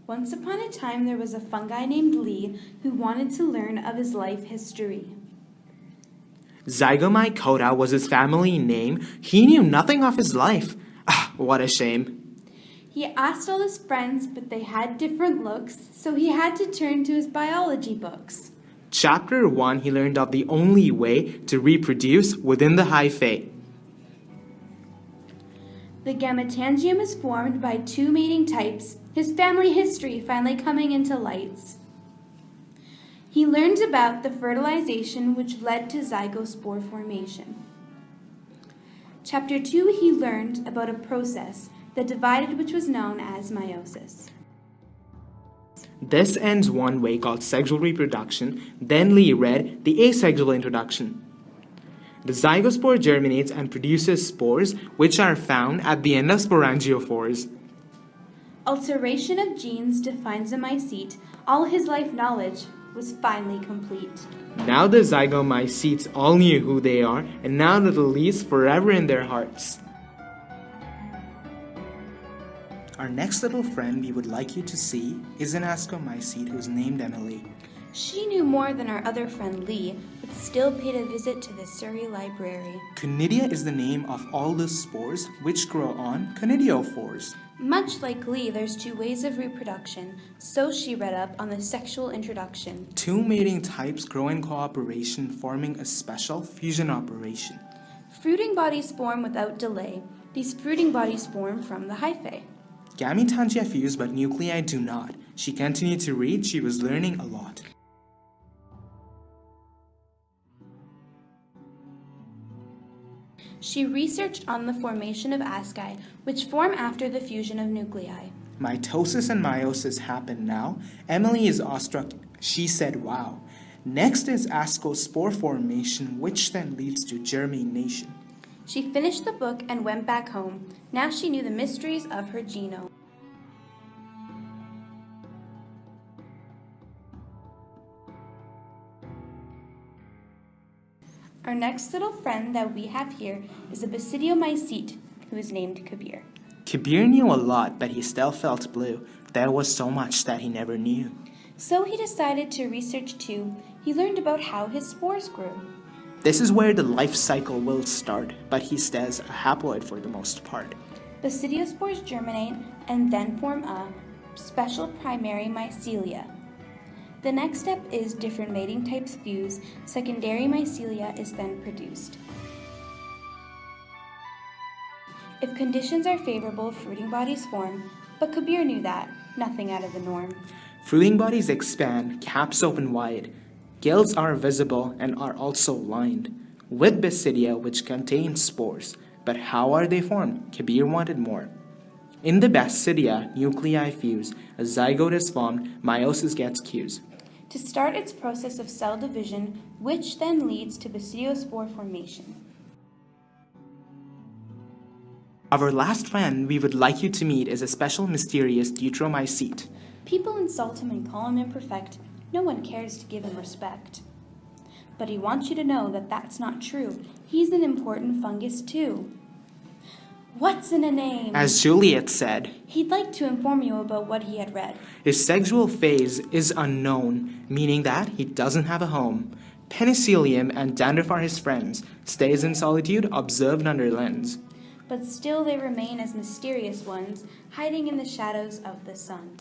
Once upon a time, there was a fungi named Lee who wanted to learn of his life history. Zygomycota was his family name. He knew nothing of his life. Ah, what a shame. He asked all his friends, but they had different looks, so he had to turn to his biology books. Chapter 1, he learned of the only way to reproduce within the hyphae. The gametangium is formed by two mating types, his family history finally coming into lights. He learned about the fertilization which led to zygospore formation. Chapter 2, he learned about a process that divided which was known as meiosis. This ends one way called sexual reproduction. Then Lee read the asexual introduction. The zygospore germinates and produces spores, which are found at the end of sporangiophores. Alteration of genes defines a mycete. All his life knowledge was finally complete. Now the zygomycetes all knew who they are, and now little Lee's forever in their hearts. Our next little friend we would like you to see is an ascomycete who's named Emily. She knew more than our other friend Lee, but still paid a visit to the Surrey Library. Conidia is the name of all the spores which grow on conidiophores. Much like Lee, there's two ways of reproduction, so she read up on the sexual introduction. Two mating types grow in cooperation, forming a special fusion operation. Fruiting bodies form without delay. These fruiting bodies form from the hyphae. Gametangia fuse, but nuclei do not. She continued to read. She was learning a lot. She researched on the formation of asci, which form after the fusion of nuclei. Mitosis and meiosis happen now. Emily is awestruck. She said, wow. Next is ascospore formation, which then leads to germination. She finished the book and went back home. Now she knew the mysteries of her genome. Our next little friend that we have here is a basidiomycete who is named Kabir. Kabir knew a lot, but he still felt blue. There was so much that he never knew. So he decided to research too. He learned about how his spores grew. This is where the life cycle will start, but he stays a haploid for the most part. Basidiospores germinate and then form a special primary mycelia. The next step is different mating types fuse. Secondary mycelia is then produced. If conditions are favorable, fruiting bodies form, but Kabir knew that, nothing out of the norm. Fruiting bodies expand, caps open wide. Gills are visible and are also lined with basidia, which contain spores. But how are they formed? Kabir wanted more. In the basidia, nuclei fuse. A zygote is formed, meiosis gets cues. To start its process of cell division, which then leads to basidiospore formation. Our last friend we would like you to meet is a special mysterious deuteromycete. People insult him and call him imperfect. No one cares to give him respect. But he wants you to know that that's not true. He's an important fungus too. What's in a name? As Juliet said, he'd like to inform you about what he had read. His sexual phase is unknown, meaning that he doesn't have a home. Penicillium and dandruff are his friends. Stays in solitude, observed under lens. But still they remain as mysterious ones, hiding in the shadows of the sun.